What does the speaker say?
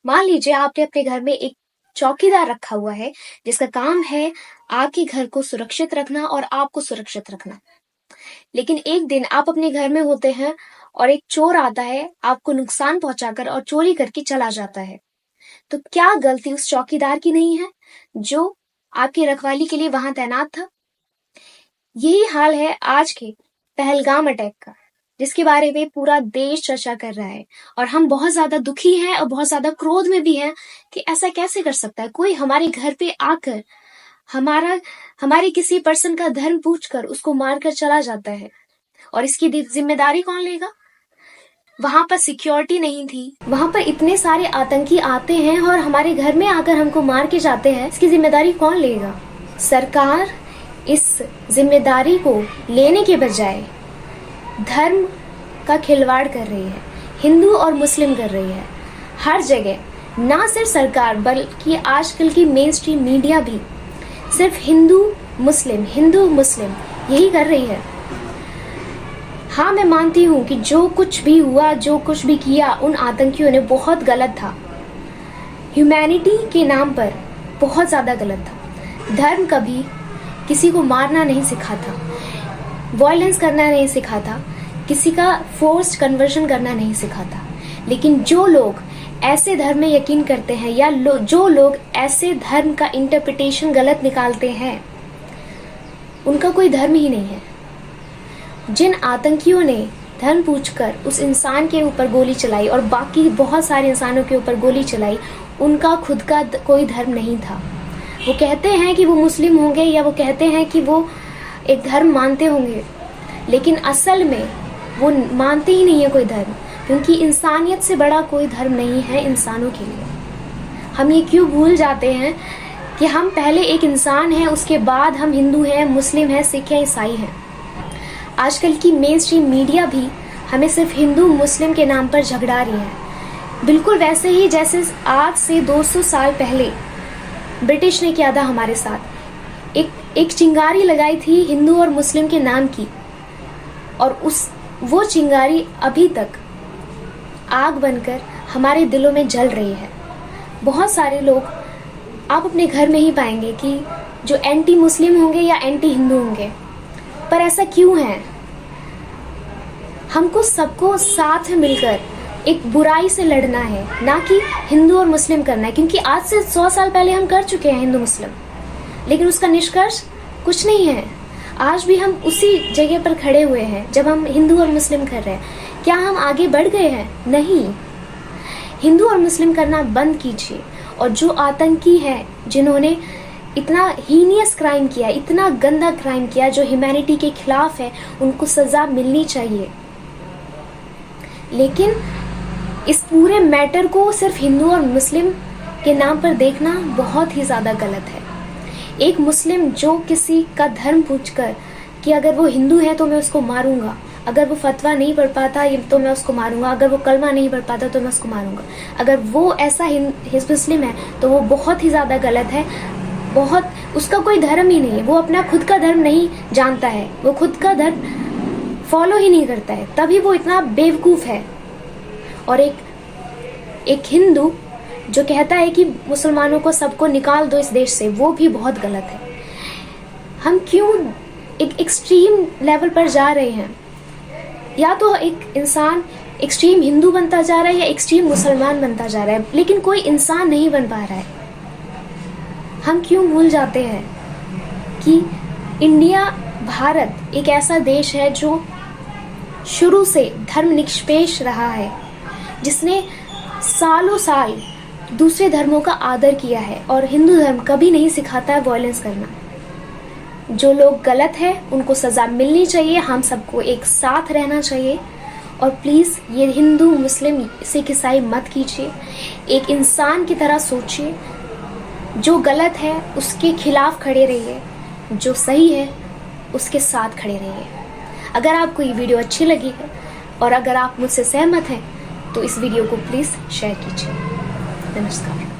मान लीजिए आपने अपने घर में एक चौकीदार रखा हुआ है जिसका काम है आपके घर को सुरक्षित रखना और आपको सुरक्षित रखना। लेकिन एक दिन आप अपने घर में होते हैं और एक चोर आता है आपको नुकसान पहुंचाकर और चोरी करके चला जाता है। तो क्या गलती उस चौकीदार की नहीं है जो आपकी रखवाली के लिए वहां तैनात था? यही हाल है आज के पहलगाम अटैक का, जिसके बारे में पूरा देश चर्चा कर रहा है और हम बहुत ज्यादा दुखी हैं और बहुत ज्यादा क्रोध में भी हैं कि ऐसा कैसे कर सकता है कोई हमारे घर पे आकर हमारे किसी पर्सन का धर्म पूछकर उसको मारकर चला जाता है। और इसकी जिम्मेदारी कौन लेगा? वहां पर सिक्योरिटी नहीं थी, वहां पर इतने सारे आतंकी आते हैं और हमारे घर में आकर हमको मार के जाते हैं। इसकी जिम्मेदारी कौन लेगा? सरकार इस जिम्मेदारी को लेने के बजाय धर्म का खिलवाड़ कर रही है, हिंदू और मुस्लिम कर रही है। हर जगह ना सिर्फ सरकार बल्कि आजकल की मेन स्ट्रीम मीडिया भी सिर्फ हिंदू मुस्लिम यही कर रही है। हाँ, मैं मानती हूँ कि जो कुछ भी हुआ, जो कुछ भी किया उन आतंकियों ने बहुत गलत था, ह्यूमैनिटी के नाम पर बहुत ज्यादा गलत था। धर्म कभी किसी को मारना नहीं सिखाता, वायलेंस करना नहीं सिखाता, किसी का फोर्स्ड कन्वर्जन करना नहीं सिखाता। लेकिन जो लोग ऐसे धर्म में यकीन करते हैं या जो लोग ऐसे धर्म का इंटरप्रिटेशन गलत निकालते हैं, उनका कोई धर्म ही नहीं है। जिन आतंकियों ने धर्म पूछकर उस इंसान के ऊपर गोली चलाई और बाकी बहुत सारे इंसानों के ऊपर गोली चलाई, उनका खुद का कोई धर्म नहीं था। वो कहते हैं कि वो मुस्लिम होंगे या वो कहते हैं कि वो एक धर्म मानते होंगे, लेकिन असल में वो मानते ही नहीं है कोई धर्म, क्योंकि इंसानियत से बड़ा कोई धर्म नहीं है इंसानों के लिए। हम ये क्यों भूल जाते हैं कि हम पहले एक इंसान हैं, उसके बाद हम हिंदू हैं, मुस्लिम हैं, सिख हैं, ईसाई हैं। आजकल की मेन स्ट्रीम मीडिया भी हमें सिर्फ हिंदू मुस्लिम के नाम पर झगड़ा रही है, बिल्कुल वैसे ही जैसे आज से 200 साल पहले ब्रिटिश ने किया था हमारे साथ। एक चिंगारी लगाई थी हिंदू और मुस्लिम के नाम की, और वो चिंगारी अभी तक आग बनकर हमारे दिलों में जल रही है। बहुत सारे लोग आप अपने घर में ही पाएंगे कि जो एंटी मुस्लिम होंगे या एंटी हिंदू होंगे, पर ऐसा क्यों है? हमको सबको साथ में मिलकर एक बुराई से लड़ना है, ना कि हिंदू और मुस्लिम करना है, क्योंकि आज से 100 साल पहले हम कर चुके हैं हिंदू मुस्लिम, लेकिन उसका निष्कर्ष कुछ नहीं है। आज भी हम उसी जगह पर खड़े हुए हैं जब हम हिंदू और मुस्लिम कर रहे हैं। क्या हम आगे बढ़ गए हैं? नहीं। हिंदू और मुस्लिम करना बंद कीजिए, और जो आतंकी हैं जिन्होंने इतना हीनियस क्राइम किया, इतना गंदा क्राइम किया जो ह्यूमैनिटी के खिलाफ है, उनको सजा मिलनी चाहिए। लेकिन इस पूरे मैटर को सिर्फ हिंदू और मुस्लिम के नाम पर देखना बहुत ही ज्यादा गलत है। एक मुस्लिम जो किसी का धर्म पूछकर कि अगर वो हिंदू है तो मैं उसको मारूंगा, अगर वो फतवा नहीं पढ़ पाता तो मैं उसको मारूंगा, अगर वो कलमा नहीं पढ़ पाता तो मैं उसको मारूंगा, अगर वो ऐसा मुस्लिम है तो वो बहुत ही ज्यादा गलत है। उसका कोई धर्म ही नहीं है, वो अपना खुद का धर्म नहीं जानता है, वो खुद का धर्म फॉलो ही नहीं करता है, तभी वो इतना बेवकूफ है। और एक हिंदू जो कहता है कि मुसलमानों को सबको निकाल दो इस देश से, वो भी बहुत गलत है। हम क्यों एक एक्सट्रीम लेवल पर जा रहे हैं? या तो एक इंसान एक्सट्रीम हिंदू बनता जा रहा है या एक्सट्रीम मुसलमान बनता जा रहा है, लेकिन कोई इंसान नहीं बन पा रहा है। हम क्यों भूल जाते हैं कि भारत एक ऐसा देश है जो शुरू से धर्मनिरपेक्ष रहा है, जिसने सालों साल दूसरे धर्मों का आदर किया है, और हिंदू धर्म कभी नहीं सिखाता है वायलेंस करना। जो लोग गलत हैं उनको सजा मिलनी चाहिए, हम सबको एक साथ रहना चाहिए। और प्लीज़ ये हिंदू मुस्लिम सिख ईसाई मत कीजिए, एक इंसान की तरह सोचिए। जो गलत है उसके खिलाफ खड़े रहिए, जो सही है उसके साथ खड़े रहिए। अगर आपको ये वीडियो अच्छी लगी है और अगर आप मुझसे सहमत हैं तो इस वीडियो को प्लीज़ शेयर कीजिए। नमस्कार।